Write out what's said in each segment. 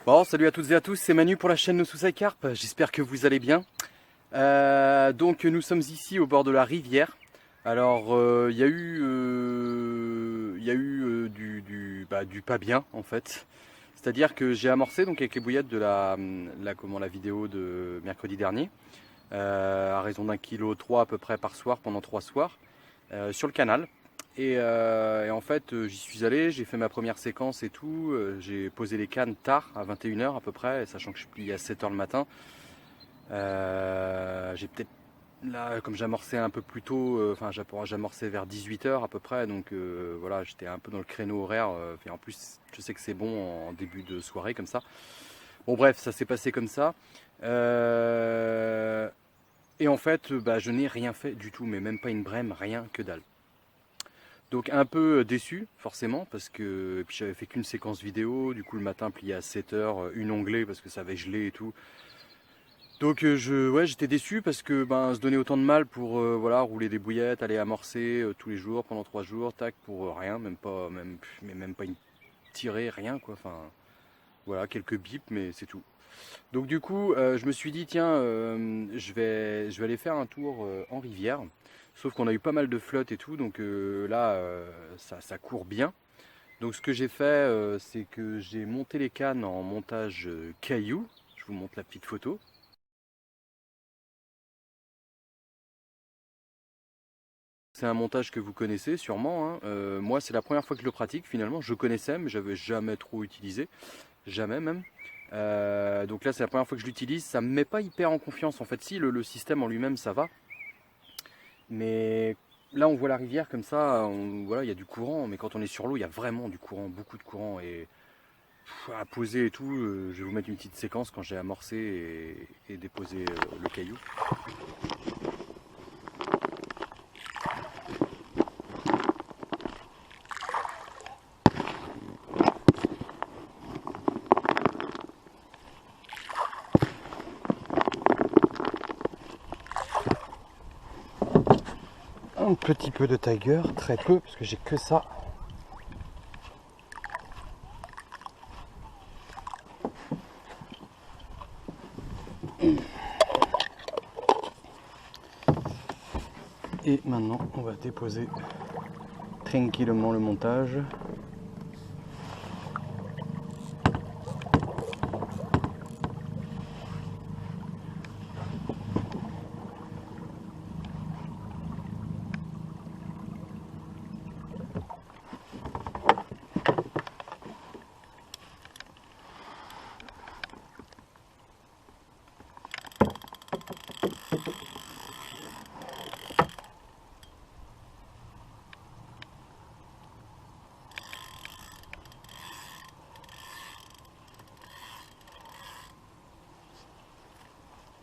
Bon, salut à toutes et à tous, c'est Manu pour la chaîne No Suicide Carp, j'espère que vous allez bien. Donc nous sommes ici au bord de la rivière. Alors du pas bien en fait. C'est-à-dire que j'ai amorcé donc avec les bouillettes de la vidéo de mercredi dernier, à raison d'1,3 kg à peu près par soir pendant 3 soirs, sur le canal. Et en fait, j'y suis allé, j'ai fait ma première séquence et tout. J'ai posé les cannes tard, à 21 h à peu près, sachant que je suis plié à 7 h le matin. J'ai peut-être, là, comme j'amorçais un peu plus tôt, j'amorçais vers 18 h à peu près. Donc voilà, j'étais un peu dans le créneau horaire. Et en plus, je sais que c'est bon en début de soirée comme ça. Bon, bref, ça s'est passé comme ça. Et en fait, je n'ai rien fait du tout, mais même pas une brème, rien que dalle. Donc un peu déçu forcément parce que puis j'avais fait qu'une séquence vidéo, du coup le matin plié à 7 h, une onglet parce que ça avait gelé et tout. Donc j'étais déçu parce que se donner autant de mal pour voilà, rouler des bouillettes, aller amorcer tous les jours pendant 3 jours, tac pour rien, même pas une tirée, rien quoi. Enfin voilà, quelques bips mais c'est tout. Donc du coup, je me suis dit tiens, je vais aller faire un tour en rivière. Sauf qu'on a eu pas mal de flotte et tout, donc là, ça court bien. Donc ce que j'ai fait, c'est que j'ai monté les cannes en montage caillou. Je vous montre la petite photo. C'est un montage que vous connaissez sûrement, hein. Moi, c'est la première fois que je le pratique finalement. Je connaissais, mais j'avais jamais trop utilisé. Jamais même. Donc là, c'est la première fois que je l'utilise. Ça me met pas hyper en confiance. En fait, si, le système en lui-même, ça va. Mais là, on voit la rivière comme ça, voilà, il y a du courant, mais quand on est sur l'eau, il y a vraiment du courant, beaucoup de courant. Et à poser et tout, je vais vous mettre une petite séquence quand j'ai amorcé et déposé le caillou. Un petit peu de tiger, très peu, parce que j'ai que ça. Et maintenant, on va déposer tranquillement le montage.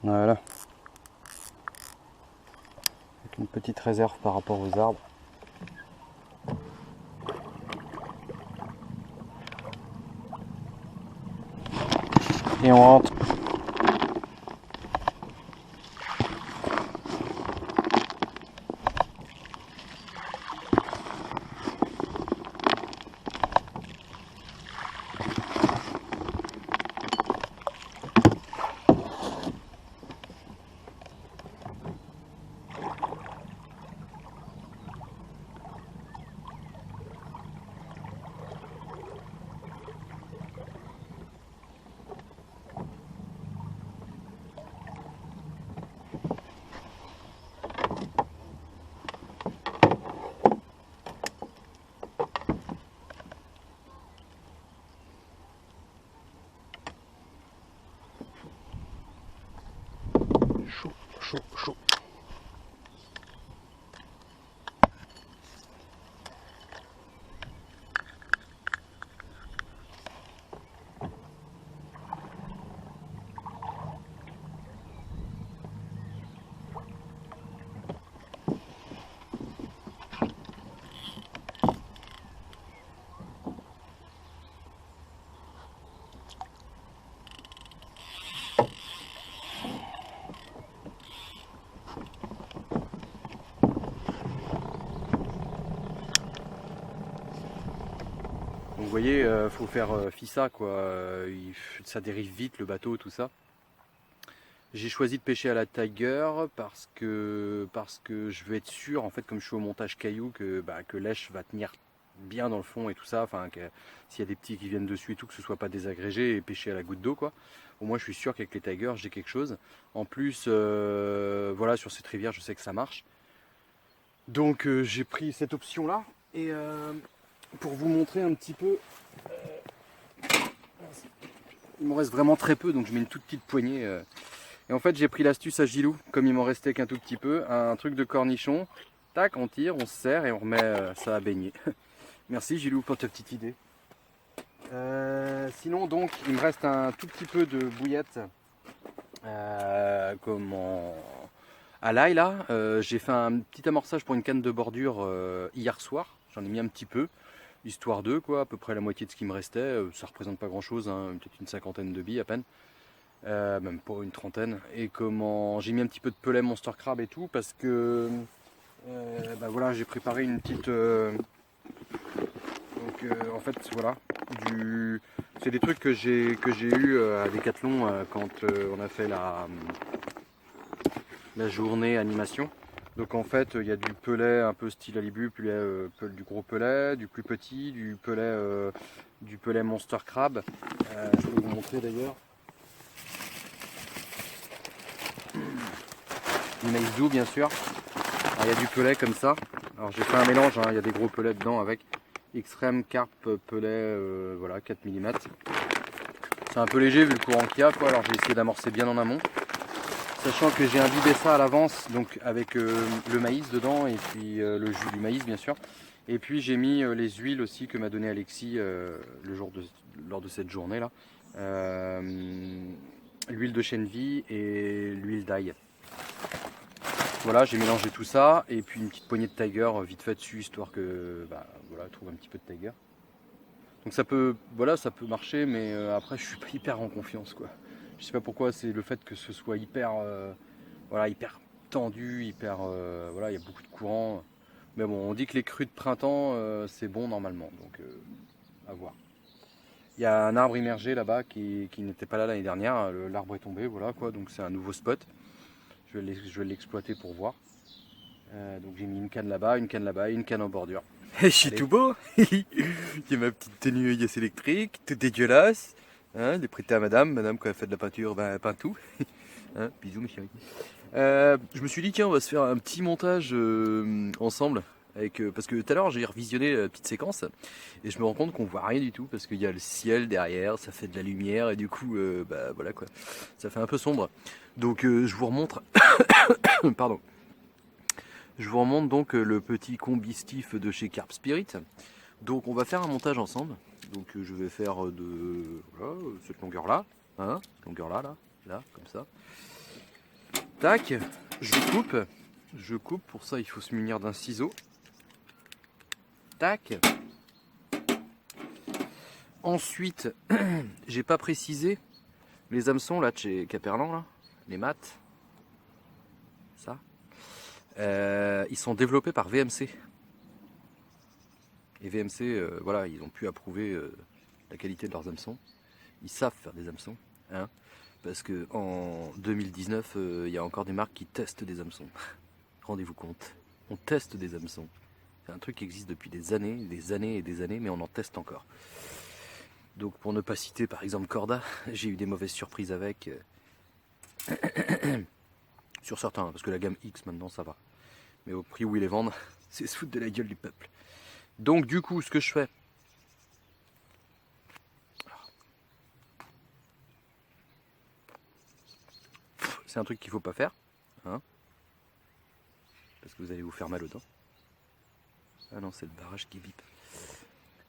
Voilà. Avec une petite réserve par rapport aux arbres. Et on rentre. Chaud, chaud, chaud. vous voyez, faut faire FISA quoi, ça dérive vite le bateau, tout ça. J'ai choisi de pêcher à la Tiger parce que je veux être sûr, en fait, comme je suis au montage caillou, que l'èche va tenir bien dans le fond et tout ça, enfin que s'il y a des petits qui viennent dessus et tout, que ce soit pas désagrégé et pêcher à la goutte d'eau quoi. Au moins je suis sûr qu'avec les Tigers j'ai quelque chose. En plus, voilà, sur cette rivière je sais que ça marche. Donc j'ai pris cette option là et pour vous montrer un petit peu, il m'en reste vraiment très peu donc je mets une toute petite poignée. Et en fait j'ai pris l'astuce à Gilou, comme il m'en restait qu'un tout petit peu, un truc de cornichon. Tac, on tire, on se serre et on remet ça à baigner. Merci Gilou pour ta petite idée. Sinon donc il me reste un tout petit peu de bouillette à l'ail là. J'ai fait un petit amorçage pour une canne de bordure hier soir. J'en ai mis un petit peu, histoire de quoi, à peu près la moitié de ce qui me restait. Ça représente pas grand chose, hein, peut-être une cinquantaine de billes à peine. Même pas une trentaine. Et j'ai mis un petit peu de pellet Monster Crab et tout parce que bah voilà, j'ai préparé une petite en fait voilà, c'est des trucs que j'ai eu à Decathlon quand on a fait la journée animation. Donc en fait il y a du pellet un peu style Alibu, du gros pellet, du plus petit, du pellet Monster Crab. Je peux vous montrer d'ailleurs. Du maïs doux bien sûr. Alors, il y a du pellet comme ça. Alors j'ai fait un mélange, hein, il y a des gros pellets dedans avec Extrême carpe pellet voilà 4 mm. C'est un peu léger vu le courant qu'il y a quoi, alors j'ai essayé d'amorcer bien en amont. Sachant que j'ai imbibé ça à l'avance, donc avec le maïs dedans et puis le jus du maïs bien sûr. Et puis j'ai mis les huiles aussi que m'a donné Alexis lors de cette journée là. L'huile de chènevis et l'huile d'ail. Voilà, j'ai mélangé tout ça et puis une petite poignée de Tiger vite fait dessus histoire que voilà, trouve un petit peu de Tiger. Donc ça peut marcher, mais après je suis pas hyper en confiance quoi. Je sais pas pourquoi, c'est le fait que ce soit hyper hyper tendu, voilà, il y a beaucoup de courant. Mais bon, on dit que les crues de printemps c'est bon normalement, donc à voir. Il y a un arbre immergé là-bas qui n'était pas là l'année dernière, l'arbre est tombé, voilà quoi, donc c'est un nouveau spot. Je vais l'exploiter pour voir. Donc j'ai mis une canne là-bas, une canne là-bas et une canne en bordure. Je suis tout beau. J'ai ma petite tenue œillesse électrique, tout dégueulasse. Hein, j'ai prêté à madame. Madame, quand elle fait de la peinture, ben, elle peint tout. Hein, bisous, mes chéris. Je me suis dit, tiens, on va se faire un petit montage ensemble. Parce que tout à l'heure, j'ai revisionné la petite séquence et je me rends compte qu'on voit rien du tout parce qu'il y a le ciel derrière, ça fait de la lumière et du coup, voilà quoi. Ça fait un peu sombre. Donc, je vous remontre. Pardon. Je vous remonte donc le petit combistif de chez Carp Spirit. Donc on va faire un montage ensemble. Donc je vais faire voilà, cette longueur là, hein, longueur là, comme ça. Tac, je coupe, pour ça il faut se munir d'un ciseau. Tac. Ensuite, j'ai pas précisé les hameçons là de chez Caperlan là, les mats. Ça. Ils sont développés par VMC. Et VMC, voilà, ils ont pu approuver la qualité de leurs hameçons. Ils savent faire des hameçons, hein, parce qu'en 2019, il y a encore des marques qui testent des hameçons. Rendez-vous compte, on teste des hameçons. C'est un truc qui existe depuis des années et des années, mais on en teste encore. Donc pour ne pas citer par exemple Corda, j'ai eu des mauvaises surprises avec. Sur certains, parce que la gamme X maintenant ça va. Mais au prix où ils les vendent, c'est se foutre de la gueule du peuple. Donc du coup, ce que je fais, c'est un truc qu'il ne faut pas faire, hein, parce que vous allez vous faire mal aux dents. Ah non, c'est le barrage qui bip.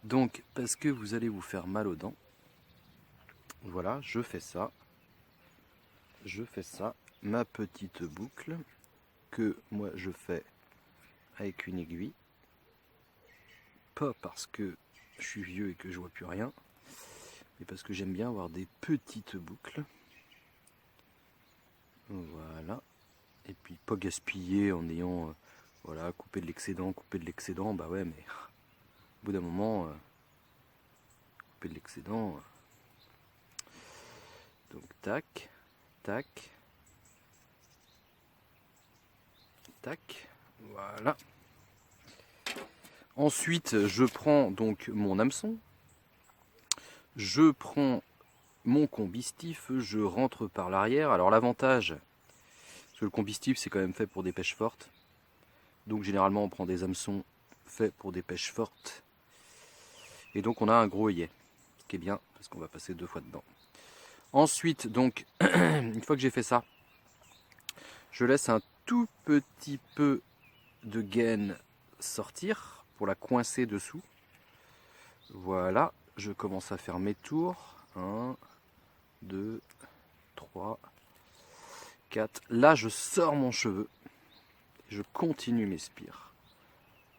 Donc, parce que vous allez vous faire mal aux dents, voilà, je fais ça, ma petite boucle, que moi je fais avec une aiguille, pas parce que je suis vieux et que je vois plus rien, mais parce que j'aime bien avoir des petites boucles. Voilà. Et puis pas gaspiller en ayant voilà, couper de l'excédent, bah ouais, mais au bout d'un moment couper de l'excédent. Donc tac, tac, tac, voilà. Ensuite, je prends donc mon hameçon, je prends mon combistif, je rentre par l'arrière. Alors l'avantage, parce que le combistif c'est quand même fait pour des pêches fortes, donc généralement on prend des hameçons faits pour des pêches fortes, et donc on a un gros œillet, ce qui est bien parce qu'on va passer 2 fois dedans. Ensuite, donc, une fois que j'ai fait ça, je laisse un tout petit peu de gaine sortir pour la coincer dessous. Voilà, je commence à faire mes tours. 1, 2, 3, 4. Là, je sors mon cheveu. Je continue mes spires.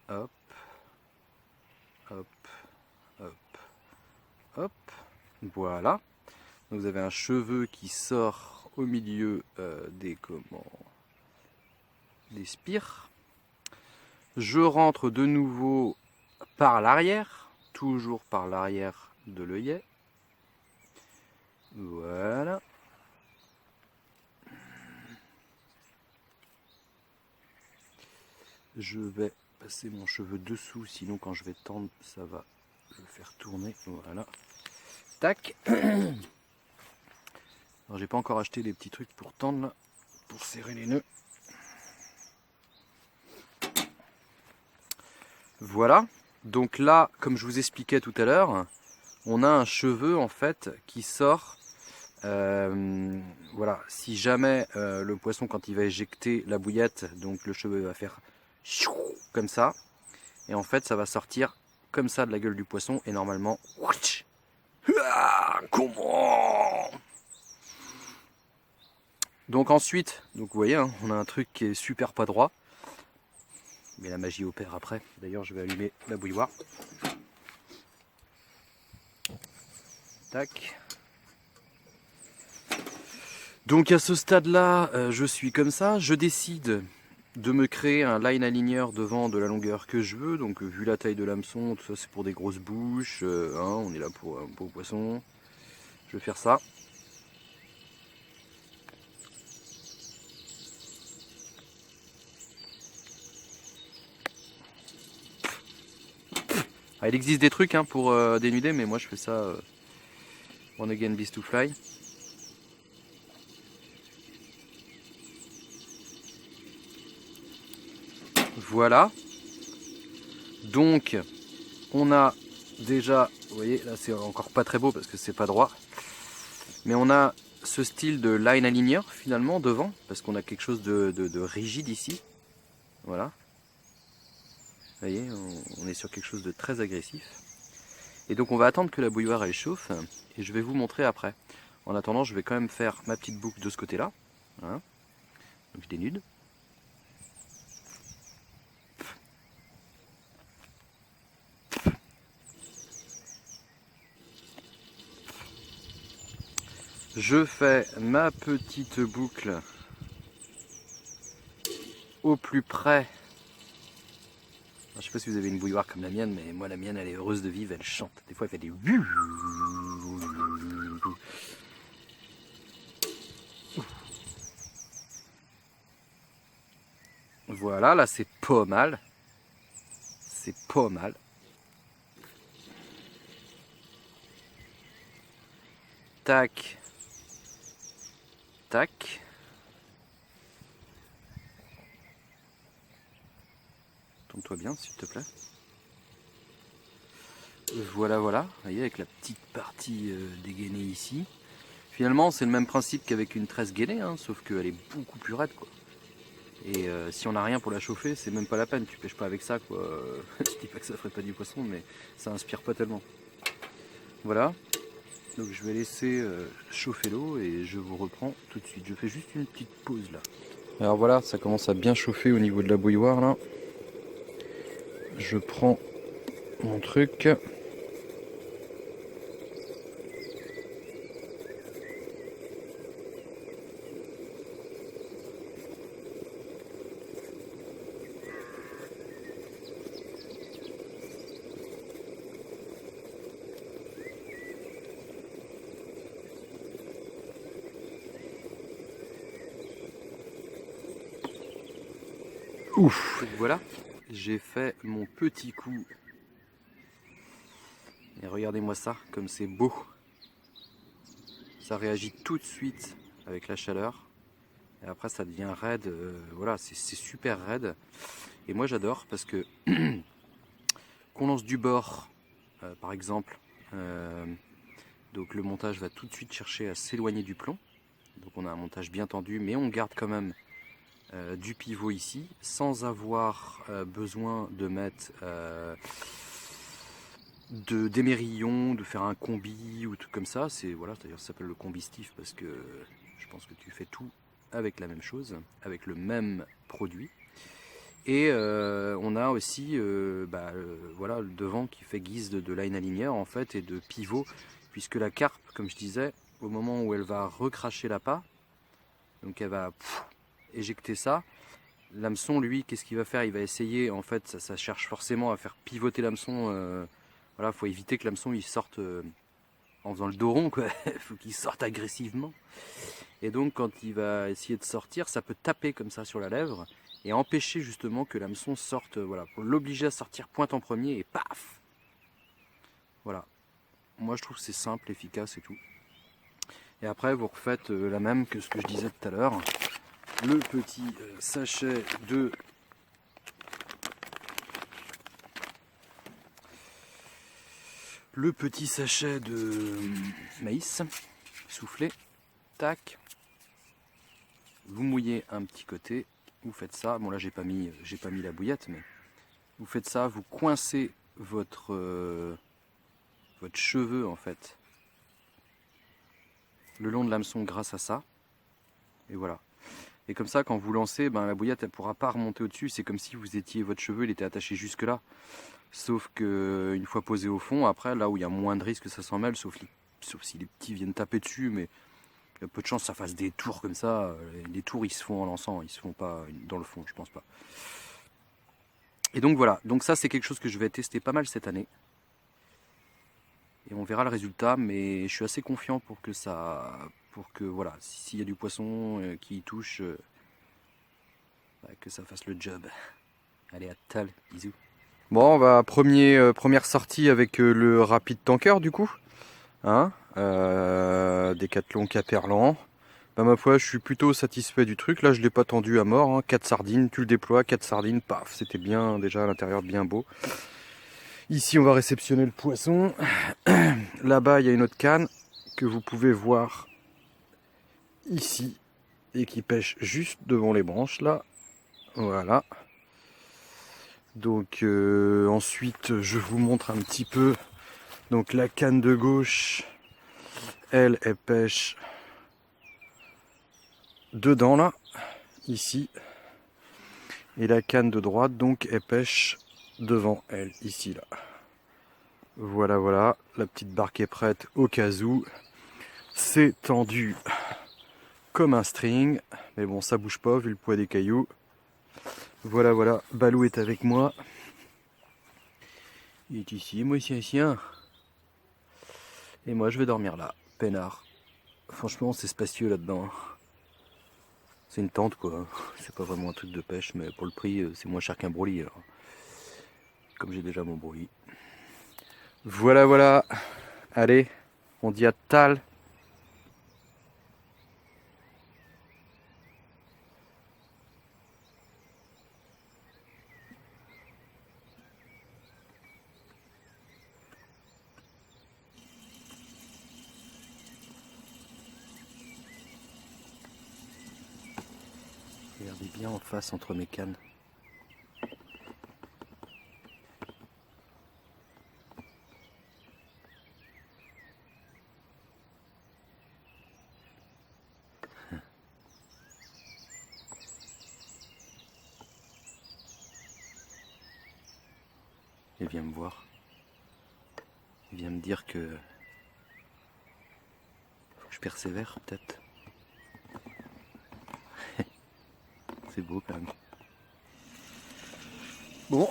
Hop, hop, hop, hop. Voilà. Donc vous avez un cheveu qui sort au milieu des spires. Je rentre de nouveau par l'arrière, toujours par l'arrière de l'œillet. Voilà. Je vais passer mon cheveu dessous, sinon quand je vais tendre, ça va le faire tourner. Voilà. Tac. Alors j'ai pas encore acheté les petits trucs pour tendre là, pour serrer les nœuds. Voilà. Donc là, comme je vous expliquais tout à l'heure, on a un cheveu en fait qui sort. Voilà, si jamais le poisson quand il va éjecter la bouillette, donc le cheveu va faire comme ça, et en fait ça va sortir comme ça de la gueule du poisson, et normalement, comment? Donc ensuite, donc vous voyez, hein, on a un truc qui est super pas droit, mais la magie opère après. D'ailleurs, je vais allumer la bouilloire. Tac. Donc à ce stade-là, je suis comme ça. Je décide de me créer un line aligner devant de la longueur que je veux. Donc vu la taille de l'hameçon, tout ça c'est pour des grosses bouches. Hein, on est là pour un beau poisson. Je vais faire ça. Ah, il existe des trucs hein, pour dénuder, mais moi je fais ça one again beast to fly. Voilà. Donc on a déjà, vous voyez là c'est encore pas très beau parce que c'est pas droit, mais on a ce style de line aligner finalement devant, parce qu'on a quelque chose de rigide ici. Voilà. Vous voyez, on est sur quelque chose de très agressif. Et donc on va attendre que la bouilloire elle chauffe, et je vais vous montrer après. En attendant, je vais quand même faire ma petite boucle de ce côté-là. Voilà. Donc je dénude. Je fais ma petite boucle au plus près. Je sais pas si vous avez une bouilloire comme la mienne, mais moi la mienne elle est heureuse de vivre, elle chante. Des fois elle fait des... Voilà, là c'est pas mal. C'est pas mal. Tac. Tac. Tourne-toi bien s'il te plaît. Voilà, voilà. Vous voyez, avec la petite partie dégainée ici. Finalement, c'est le même principe qu'avec une tresse gainée, hein, sauf qu'elle est beaucoup plus raide, quoi. Et si on n'a rien pour la chauffer, c'est même pas la peine. Tu pêches pas avec ça, quoi. Je dis pas que ça ferait pas du poisson, mais ça inspire pas tellement. Voilà. Donc je vais laisser chauffer l'eau et je vous reprends tout de suite. Je fais juste une petite pause là. Alors voilà, ça commence à bien chauffer au niveau de la bouilloire là. Je prends mon truc. Ouf. Donc voilà, j'ai fait mon petit coup. Et regardez-moi ça, comme c'est beau. Ça réagit tout de suite avec la chaleur. Et après ça devient raide. Voilà, c'est super raide. Et moi j'adore parce que qu'on lance du bord, par exemple, donc le montage va tout de suite chercher à s'éloigner du plomb. Donc on a un montage bien tendu, mais on garde quand même du pivot ici, sans avoir besoin de mettre d'émerillon, de faire un combi ou tout comme ça. C'est voilà, d'ailleurs ça s'appelle le combi stiff parce que je pense que tu fais tout avec la même chose, avec le même produit. Et on a aussi voilà, le devant qui fait guise de line aligner en fait et de pivot, puisque la carpe, comme je disais, au moment où elle va recracher l'appât, donc elle va éjecter ça, l'hameçon lui, qu'est-ce qu'il va faire? Il va essayer, en fait, ça cherche forcément à faire pivoter l'hameçon. Voilà, faut éviter que l'hameçon il sorte en faisant le dos rond, quoi. Il faut qu'il sorte agressivement. Et donc quand il va essayer de sortir, ça peut taper comme ça sur la lèvre et empêcher justement que l'hameçon sorte, voilà, pour l'obliger à sortir pointe en premier et paf. Voilà. Moi je trouve que c'est simple, efficace et tout. Et après vous refaites la même que ce que je disais tout à l'heure. Le petit sachet de maïs soufflé, tac. Vous mouillez un petit côté, vous faites ça. Bon là j'ai pas mis la bouillette, mais vous faites ça, vous coincez votre cheveu en fait le long de l'hameçon grâce à ça. Et voilà. Et comme ça, quand vous lancez, ben, la bouillette elle pourra pas remonter au-dessus. C'est comme si vous étiez votre cheveu, il était attaché jusque là. Sauf que une fois posé au fond, après là où il y a moins de risque que ça s'en mêle, sauf si les petits viennent taper dessus, mais il y a peu de chance que ça fasse des tours comme ça. Les tours ils se font en lançant, ils se font pas dans le fond, je pense pas. Et donc voilà, donc ça c'est quelque chose que je vais tester pas mal cette année. Et on verra le résultat, mais je suis assez confiant pour que voilà, s'il y a du poisson qui y touche, que ça fasse le job. Allez, à tal, bisous. Bon, première sortie avec le Rapid Tanker du coup. Hein, Décathlon Caperlan. Bah, ma foi, je suis plutôt satisfait du truc. Là, je l'ai pas tendu à mort. Hein. 4 sardines, tu le déploies, 4 sardines, paf, c'était bien déjà à l'intérieur, bien beau. Ici, on va réceptionner le poisson. Là-bas, il y a une autre canne que vous pouvez voir ici et qui pêche juste devant les branches là. Voilà. Donc ensuite, je vous montre un petit peu. Donc la canne de gauche, elle pêche dedans là, ici. Et la canne de droite, donc, elle pêche devant elle, ici là. Voilà, voilà, la petite barque est prête au cas où. C'est tendu comme un string, mais bon, ça bouge pas vu le poids des cailloux. Voilà, voilà, Balou est avec moi. Il est ici, moi ici, ici. Et moi, je vais dormir là, peinard. Franchement, c'est spacieux là-dedans. C'est une tente, quoi. C'est pas vraiment un truc de pêche, mais pour le prix, c'est moins cher qu'un broli. Alors. Comme j'ai déjà mon broli. Voilà, voilà. Allez, on dit à tal. Regardez bien en face entre mes cannes. Il vient me voir. Il vient me dire que faut que je persévère peut-être. C'est beau quand même. Bon,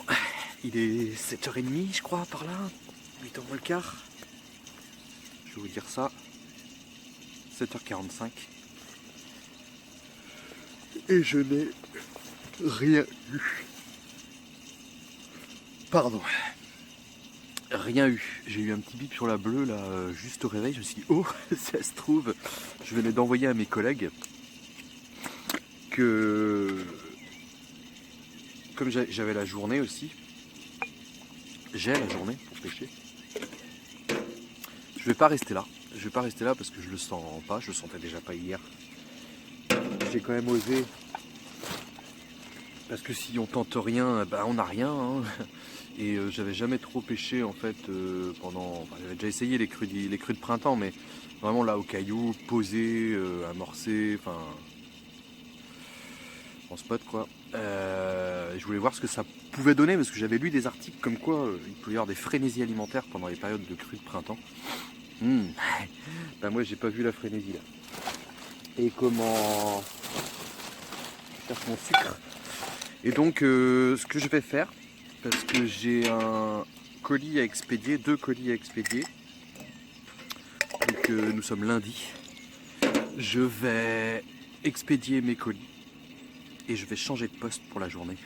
il est 7h30 je crois par là. 8h moins le quart. Je vais vous dire ça. 7h45. Et je n'ai Rien eu. Pardon. Rien eu. J'ai eu un petit bip sur la bleue là, juste au réveil. Je me suis dit, oh, ça se trouve, je venais d'envoyer à mes collègues que, comme j'avais la journée aussi, j'ai la journée pour pêcher. Je vais pas rester là. Je vais pas rester là parce que je le sens pas. Je le sentais déjà pas hier. J'ai quand même osé. Parce que si on tente rien, bah on n'a rien. Hein. Et j'avais jamais trop pêché en fait pendant. Enfin, j'avais déjà essayé les crues de printemps, mais vraiment là au caillou, posé, amorcé, enfin en spot quoi. Je voulais voir ce que ça pouvait donner parce que j'avais lu des articles comme quoi il pouvait y avoir des frénésies alimentaires pendant les périodes de crues de printemps. Bah moi j'ai pas vu la frénésie là. Et comment je cherche mon sucre. Et donc ce que je vais faire, parce que j'ai un colis à expédier, 2 colis à expédier. Donc nous sommes lundi. Je vais expédier mes colis et je vais changer de poste pour la journée.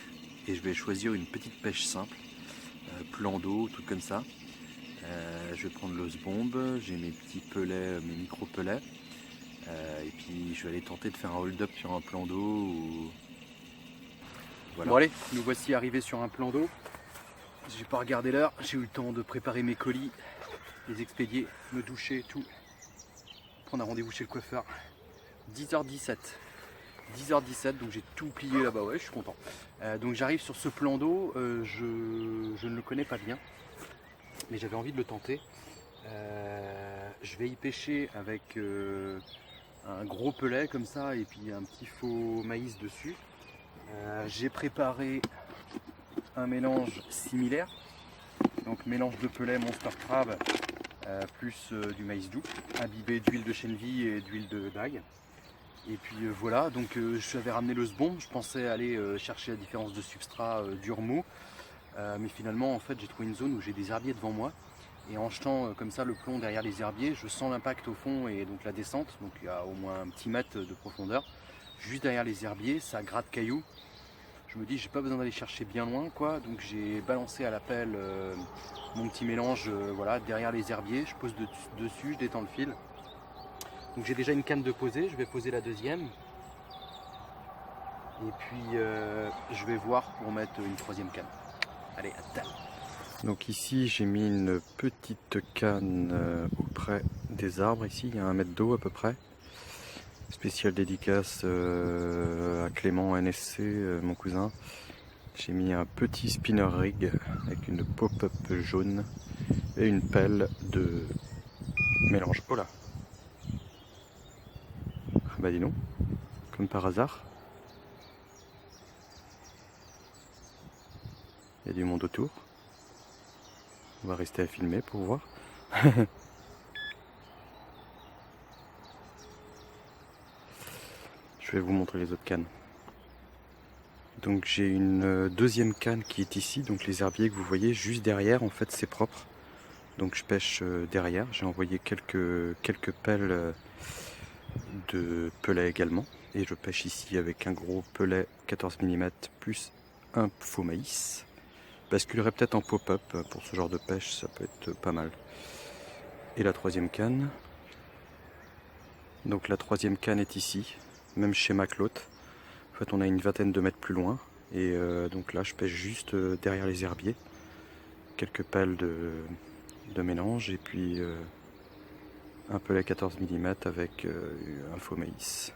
Et je vais choisir une petite pêche simple, plan d'eau, tout comme ça. Je vais prendre l'ose-bombe, j'ai mes petits pelets, mes micro-pelets. Et puis je vais aller tenter de faire un hold-up sur un plan d'eau. Ou... Voilà. Bon allez, nous voici arrivés sur un plan d'eau. J'ai pas regardé l'heure, j'ai eu le temps de préparer mes colis, les expédier, me doucher, tout. Prendre un rendez-vous chez le coiffeur. 10h17. 10h17, donc j'ai tout plié là-bas, ouais, je suis content. Donc j'arrive sur ce plan d'eau, je ne le connais pas bien, mais j'avais envie de le tenter. Je vais y pêcher avec un gros pelet comme ça et puis un petit faux maïs dessus. J'ai préparé un mélange similaire, donc mélange de pelet Monster Crab plus du maïs doux, imbibé d'huile de chènevis et d'huile d'ail. Et puis voilà, donc je avais ramené le sbon, je pensais aller chercher la différence de substrat dur mou, mais finalement en fait j'ai trouvé une zone où j'ai des herbiers devant moi, et en jetant comme ça le plomb derrière les herbiers, je sens l'impact au fond et donc la descente, donc il y a au moins un petit mètre de profondeur, juste derrière les herbiers, ça gratte cailloux. Je me dis j'ai pas besoin d'aller chercher bien loin quoi, donc j'ai balancé à la pelle mon petit mélange voilà, derrière les herbiers, je pose dessus, je détends le fil. Donc j'ai déjà une canne de poser, je vais poser la deuxième. Et puis je vais voir pour mettre une troisième canne. Allez, à table. Donc ici j'ai mis une petite canne auprès des arbres. Ici il y a 1 mètre d'eau à peu près. Spéciale dédicace à Clément NSC, mon cousin. J'ai mis un petit spinner rig avec une pop-up jaune et une pelle de mélange. Oh là! Bah dis donc, comme par hasard. Il y a du monde autour. On va rester à filmer pour voir. Je vais vous montrer les autres cannes. Donc j'ai une deuxième canne qui est ici. Donc les herbiers que vous voyez juste derrière, en fait c'est propre. Donc je pêche derrière. J'ai envoyé quelques pelles de pelets également. Et je pêche ici avec un gros pelet 14 mm plus un faux maïs. Je basculerai peut-être en pop-up pour ce genre de pêche, ça peut être pas mal. Et la troisième canne. Donc la troisième canne est ici, même schéma que l'autre. En fait on a une vingtaine de mètres plus loin. Et donc là je pêche juste derrière les herbiers. Quelques pelles de mélange et puis un pelet 14 mm avec un faux maïs.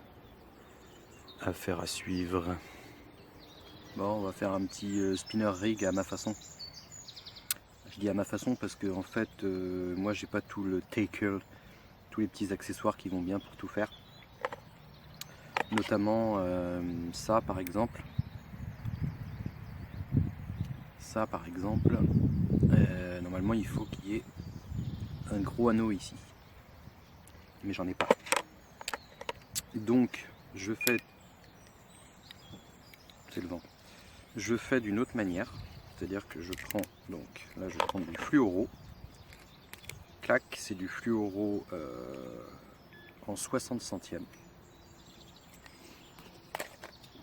Affaire à suivre. Bon, on va faire un petit spinner rig à ma façon. Je dis à ma façon parce que en fait, moi j'ai pas tout le tackle, tous les petits accessoires qui vont bien pour tout faire. Notamment ça par exemple. Ça par exemple, normalement il faut qu'il y ait un gros anneau ici. Mais j'en ai pas. Donc je fais. C'est le vent. Je fais d'une autre manière. C'est-à-dire que je prends, donc là je vais prendre du fluoro. Clac, c'est du fluoro en 60 centièmes.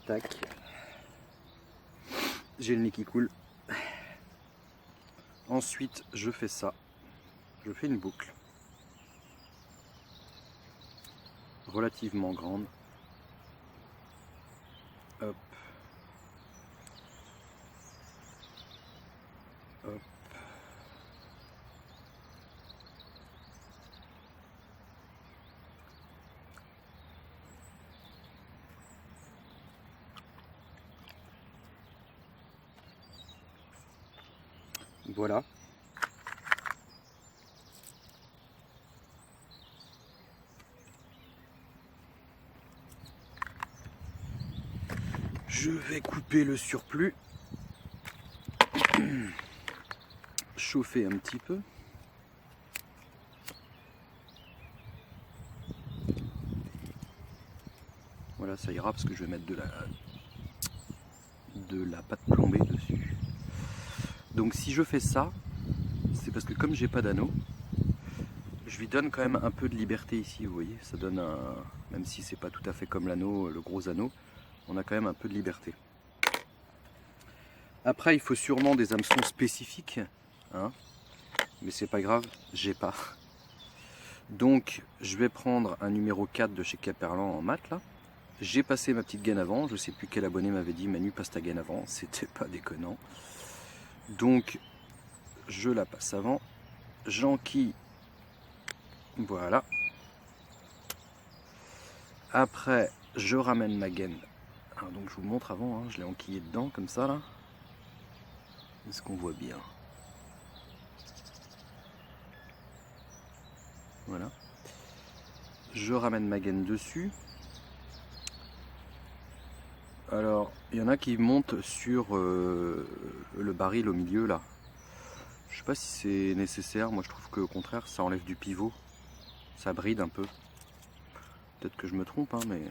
Tac. J'ai le nez qui coule. Ensuite, je fais ça. Je fais une boucle relativement grande. Hop. Hop. Voilà. Je vais couper le surplus. Chauffer un petit peu. Voilà, ça ira parce que je vais mettre de la pâte plombée dessus. Donc si je fais ça, c'est parce que comme j'ai pas d'anneau, je lui donne quand même un peu de liberté ici, vous voyez, ça donne un, même si c'est pas tout à fait comme l'anneau, le gros anneau, on a quand même un peu de liberté. Après il faut sûrement des hameçons spécifiques, hein, mais c'est pas grave, j'ai pas. Donc je vais prendre un numéro 4 de chez Caperlan en mat là. J'ai passé ma petite gaine avant, je sais plus quel abonné m'avait dit Manu passe ta gaine avant, c'était pas déconnant. Donc je la passe avant, j'enquille, voilà. Après je ramène ma gaine. Alors, donc je vous montre avant, hein, je l'ai enquillé dedans comme ça là. Est-ce qu'on voit bien? Voilà. Je ramène ma gaine dessus. Alors, il y en a qui montent sur le baril au milieu là. Je sais pas si c'est nécessaire, moi je trouve qu'au contraire ça enlève du pivot. Ça bride un peu. Peut-être que je me trompe, hein, mais...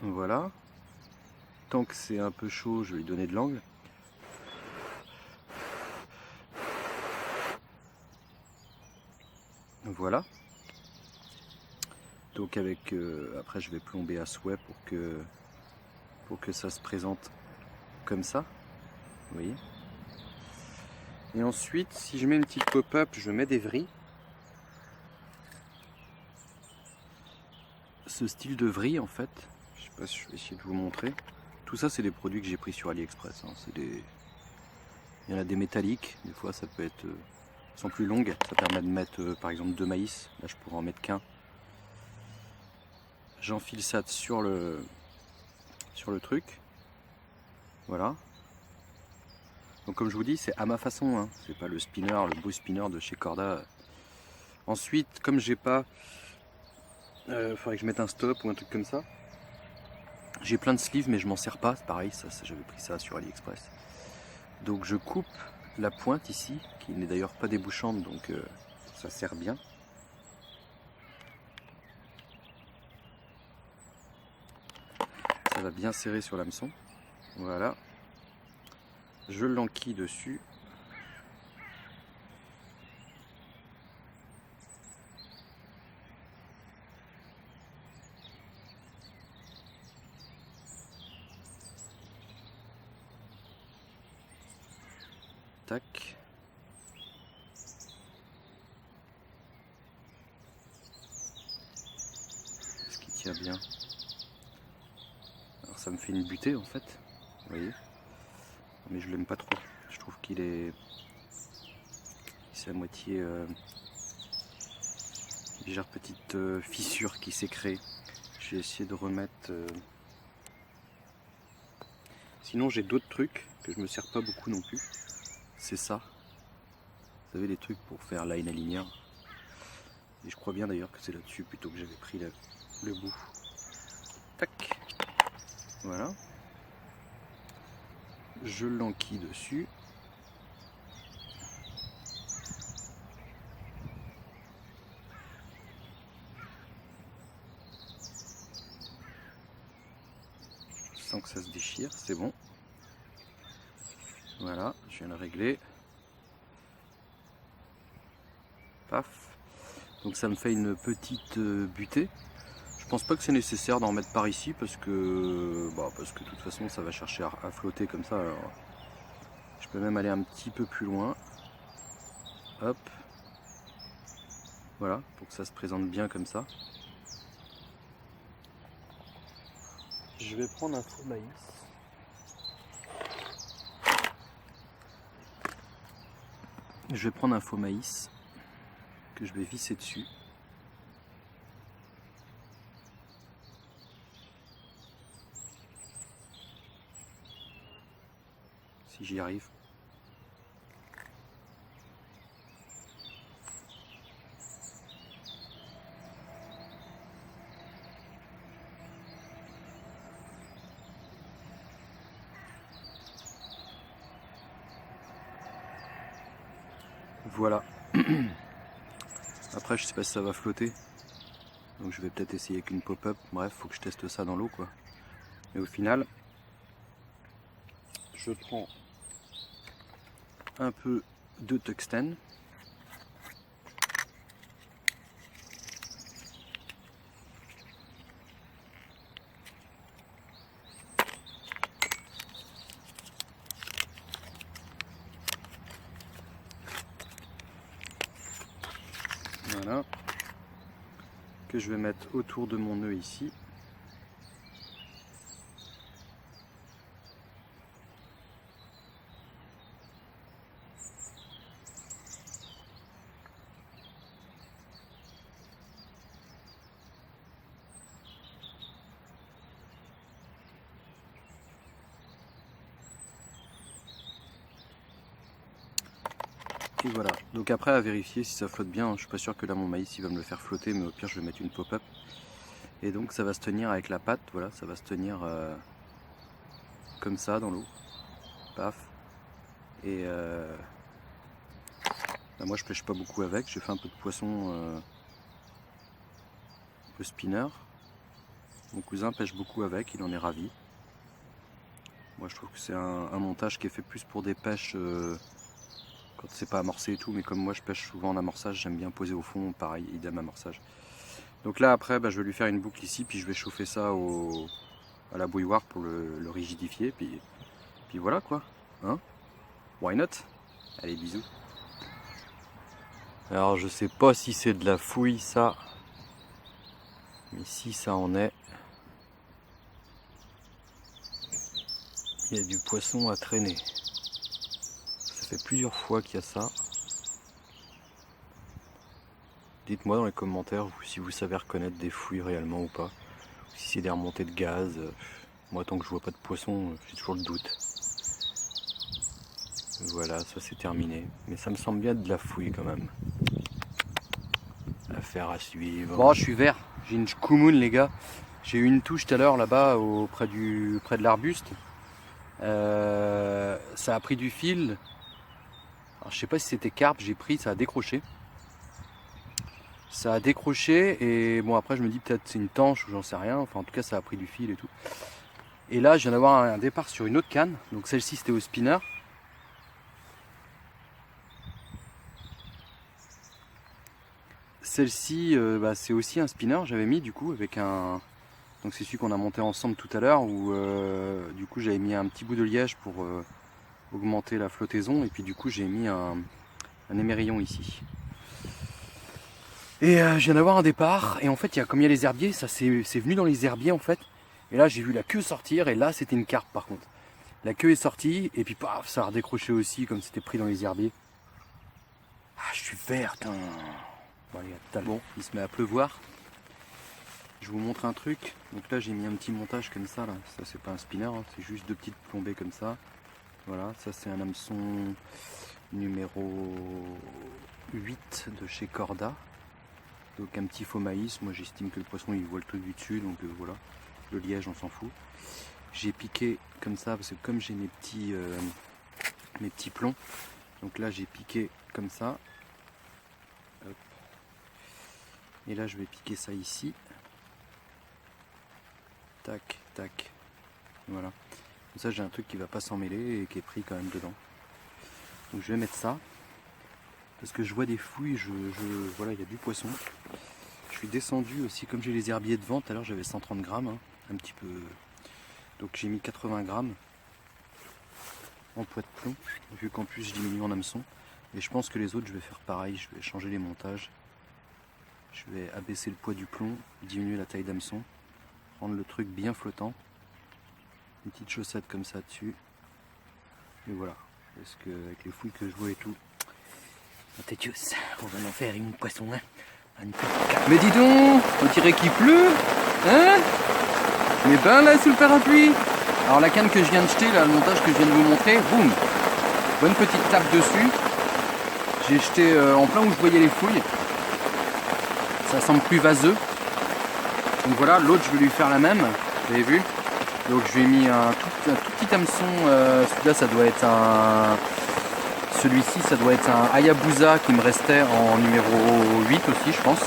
Voilà. Tant que c'est un peu chaud, je vais lui donner de l'angle. Voilà. Donc avec après je vais plomber à souhait pour que ça se présente comme ça. Vous voyez. Et ensuite, si je mets une petite pop-up, je mets des vrilles. Ce style de vrille en fait, je sais pas si je vais essayer de vous montrer. Tout ça c'est des produits que j'ai pris sur AliExpress. Hein. Il y en a des métalliques, des fois ça peut être... sont plus longues, ça permet de mettre par exemple 2 maïs. Là je pourrais en mettre qu'un. J'enfile ça sur le truc. Voilà. Donc comme je vous dis, c'est à ma façon, hein. C'est pas le spinner, le beau spinner de chez Corda. Ensuite, comme j'ai pas... faudrait que je mette un stop ou un truc comme ça. J'ai plein de sleeves mais je m'en sers pas, c'est pareil, ça j'avais pris ça sur AliExpress. Donc je coupe la pointe ici, qui n'est d'ailleurs pas débouchante, donc ça sert bien. Ça va bien serrer sur l'hameçon. Voilà. Je l'enquille dessus. Tac. Est-ce qu'il tient bien? Alors ça me fait une butée en fait, vous voyez. Mais je l'aime pas trop. Je trouve qu'il est... C'est à moitié... légère petite fissure qui s'est créée. Je vais essayer de remettre... Sinon j'ai d'autres trucs que je me sers pas beaucoup non plus. C'est ça. Vous savez, les trucs pour faire line à linéaire. Et je crois bien d'ailleurs que c'est là-dessus plutôt que j'avais pris le bout. Tac. Voilà. Je l'enquille dessus. Sans que ça se déchire, c'est bon. Voilà, je viens de régler. Paf. Donc ça me fait une petite butée. Je pense pas que c'est nécessaire d'en mettre par ici parce que de toute façon ça va chercher à flotter comme ça. Alors, je peux même aller un petit peu plus loin. Hop. Voilà, pour que ça se présente bien comme ça. Je vais prendre un faux maïs. Je vais prendre un faux maïs que je vais visser dessus. Si j'y arrive. Voilà. Après je sais pas si ça va flotter. Donc je vais peut-être essayer avec une pop-up. Bref, faut que je teste ça dans l'eau quoi. Et au final, je prends un peu de tungstène. Voilà. Que je vais mettre autour de mon nœud ici. Et voilà, donc après à vérifier si ça flotte bien, je suis pas sûr que là mon maïs il va me le faire flotter, mais au pire je vais mettre une pop-up. Et donc ça va se tenir avec la patte, voilà, ça va se tenir comme ça dans l'eau. Paf. Et bah moi je pêche pas beaucoup avec, j'ai fait un peu de poisson, un peu spinner. Mon cousin pêche beaucoup avec, il en est ravi. Moi je trouve que c'est un montage qui est fait plus pour des pêches quand c'est pas amorcé et tout, mais comme moi je pêche souvent en amorçage, j'aime bien poser au fond, pareil, idem amorçage. Donc là après je vais lui faire une boucle ici, puis je vais chauffer ça à la bouilloire pour le rigidifier, puis voilà quoi, hein, why not? Allez, bisous. Alors je sais pas si c'est de la fouille ça, mais si ça en est, il y a du poisson à traîner. Ça fait plusieurs fois qu'il y a ça. Dites-moi dans les commentaires si vous savez reconnaître des fouilles réellement ou pas. Si c'est des remontées de gaz. Moi tant que je vois pas de poisson, j'ai toujours le doute. Voilà, ça c'est terminé. Mais ça me semble bien de la fouille quand même. Affaire à suivre. Bon, je suis vert. J'ai une Kumun les gars. J'ai eu une touche tout à l'heure là-bas près de l'arbuste. Ça a pris du fil. Alors, je sais pas si c'était carpe, j'ai pris, ça a décroché. Ça a décroché et bon après je me dis peut-être c'est une tanche ou j'en sais rien. Enfin en tout cas ça a pris du fil et tout. Et là je viens d'avoir un départ sur une autre canne. Donc celle-ci c'était au spinner. Celle-ci c'est aussi un spinner, j'avais mis du coup avec un... Donc c'est celui qu'on a monté ensemble tout à l'heure où du coup j'avais mis un petit bout de liège pour augmenter la flottaison et puis du coup j'ai mis un émerillon ici. Et je viens d'avoir un départ et en fait comme il y a les herbiers, ça c'est venu dans les herbiers en fait. Et là j'ai vu la queue sortir et là c'était une carpe par contre. La queue est sortie et puis paf, ça a redécroché aussi comme c'était pris dans les herbiers. Ah je suis vert, putain. Bon, allez, bon, il se met à pleuvoir. Je vous montre un truc. Donc là j'ai mis un petit montage comme ça là. Ça c'est pas un spinner, hein. C'est juste deux petites plombées comme ça. Voilà, ça c'est un hameçon numéro 8 de chez Corda. Donc un petit faux maïs, moi j'estime que le poisson il voit le truc du dessus, donc voilà. Le liège on s'en fout. J'ai piqué comme ça parce que comme j'ai mes petits plombs, donc là j'ai piqué comme ça. Hop. Et là je vais piquer ça ici. Tac, tac. Voilà. Comme ça j'ai un truc qui va pas s'en mêler et qui est pris quand même dedans. Donc je vais mettre ça. Parce que je vois des fouilles, voilà, il y a du poisson. Je suis descendu aussi, comme j'ai les herbiers devant, tout à l'heure j'avais 130 grammes, hein, un petit peu. Donc j'ai mis 80 grammes en poids de plomb, vu qu'en plus je diminue en hameçon. Et je pense que les autres je vais faire pareil, je vais changer les montages. Je vais abaisser le poids du plomb, diminuer la taille d'hameçon, rendre le truc bien flottant. Une petite chaussette comme ça dessus. Et voilà. Parce que avec les fouilles que je vois et tout. Tetius, on va en faire une poisson, hein. Mais dis donc, on dirait qu'il pleut, hein? Mais ben là sous le parapluie. Alors la canne que je viens de jeter, là, le montage que je viens de vous montrer, boum, bonne petite tape dessus. J'ai jeté en plein où je voyais les fouilles. Ça semble plus vaseux. Donc voilà, l'autre je vais lui faire la même, vous avez vu. Donc je lui ai mis un tout petit hameçon, celui-là ça doit être un... Celui-ci ça doit être un Hayabusa qui me restait en numéro 8 aussi je pense.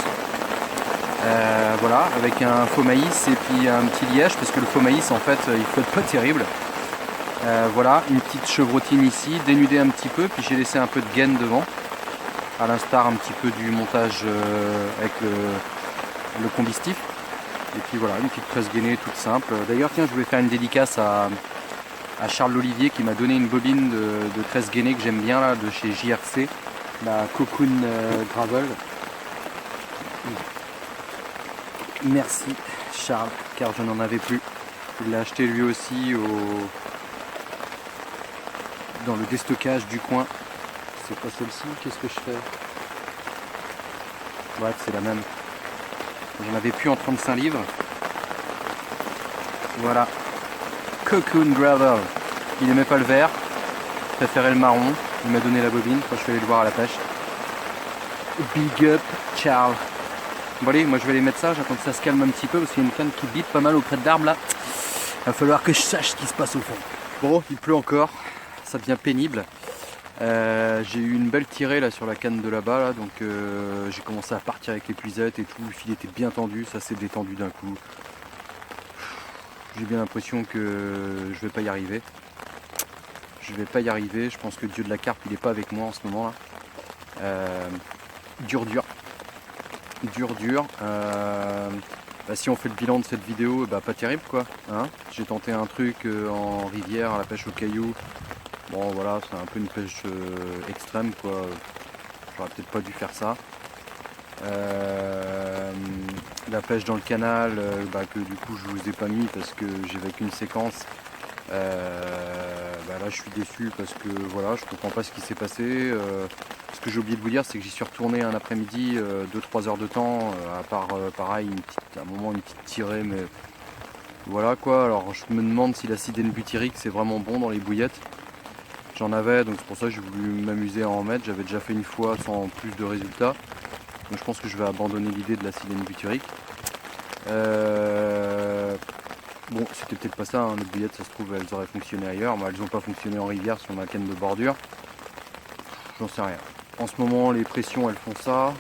Voilà, avec un faux maïs et puis un petit liège, parce que le faux maïs en fait il flotte pas terrible. Voilà, une petite chevrotine ici, dénudée un petit peu, puis j'ai laissé un peu de gaine devant, à l'instar un petit peu du montage avec le combistif. Et puis voilà, une petite tresse gainée toute simple. D'ailleurs tiens, je voulais faire une dédicace à Charles Olivier qui m'a donné une bobine de tresse gainée que j'aime bien là, de chez JRC, la Cocoon Gravel. Merci Charles, car je n'en avais plus. Il l'a acheté lui aussi dans le déstockage du coin. C'est pas celle-ci, qu'est-ce que je fais? Bref, c'est la même. J'en avais plus en 35 livres. Voilà. Cocoon Gravel. Il aimait pas le vert, préférait le marron. Il m'a donné la bobine quand je suis allé le voir à la pêche. Big up Charles. Bon allez, moi je vais aller mettre ça, j'attends que ça se calme un petit peu parce qu'il y a une canne qui bite pas mal au crête d'arbre là. Il va falloir que je sache ce qui se passe au fond. Bon, il pleut encore, ça devient pénible. J'ai eu une belle tirée là sur la canne de là-bas, là, donc j'ai commencé à partir avec les puisettes et tout, le filet était bien tendu, ça s'est détendu d'un coup. J'ai bien l'impression que je vais pas y arriver. Je pense que le dieu de la carpe il est pas avec moi en ce moment là. Dur. Bah, si on fait le bilan de cette vidéo, bah pas terrible quoi. Hein, j'ai tenté un truc en rivière à la pêche au caillou. Bon voilà, c'est un peu une pêche extrême quoi. J'aurais peut-être pas dû faire ça. La pêche dans le canal, bah, que du coup je vous ai pas mis parce que j'avais qu'une séquence. Bah là je suis déçu parce que voilà, je comprends pas ce qui s'est passé. Ce que j'ai oublié de vous dire, c'est que j'y suis retourné un après-midi, 2-3 heures de temps, à part pareil, à un moment une petite tirée, mais voilà quoi. Alors je me demande si l'acide N-butyrique c'est vraiment bon dans les bouillettes. J'en avais, donc c'est pour ça que j'ai voulu m'amuser à en mettre. J'avais déjà fait une fois sans plus de résultats. Donc je pense que je vais abandonner l'idée de l'acide N-butyrique. Bon, c'était peut-être pas ça, hein. Les bouillettes, ça se trouve, elles auraient fonctionné ailleurs. Moi, elles n'ont pas fonctionné en rivière sur ma canne de bordure. J'en sais rien. En ce moment, les pressions, elles font ça.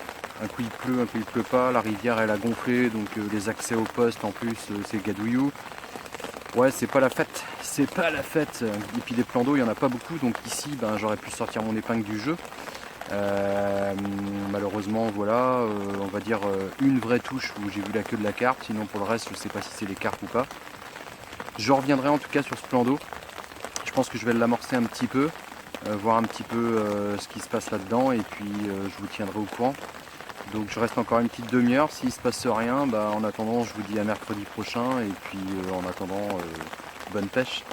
Un coup il pleut, un coup il pleut pas. La rivière, elle a gonflé, donc les accès au poste, en plus, c'est gadouillou. Ouais, c'est pas la fête. C'est pas la fête. Et puis des plans d'eau, il y en a pas beaucoup. Donc ici, ben, j'aurais pu sortir mon épingle du jeu. Malheureusement, voilà, on va dire une vraie touche où j'ai vu la queue de la carpe. Sinon, pour le reste, je sais pas si c'est les carpes ou pas. Je reviendrai en tout cas sur ce plan d'eau. Je pense que je vais l'amorcer un petit peu, voir un petit peu ce qui se passe là-dedans et puis je vous tiendrai au courant. Donc je reste encore une petite demi-heure. S'il se passe rien, bah, en attendant, je vous dis à mercredi prochain et puis en attendant, bonne pêche.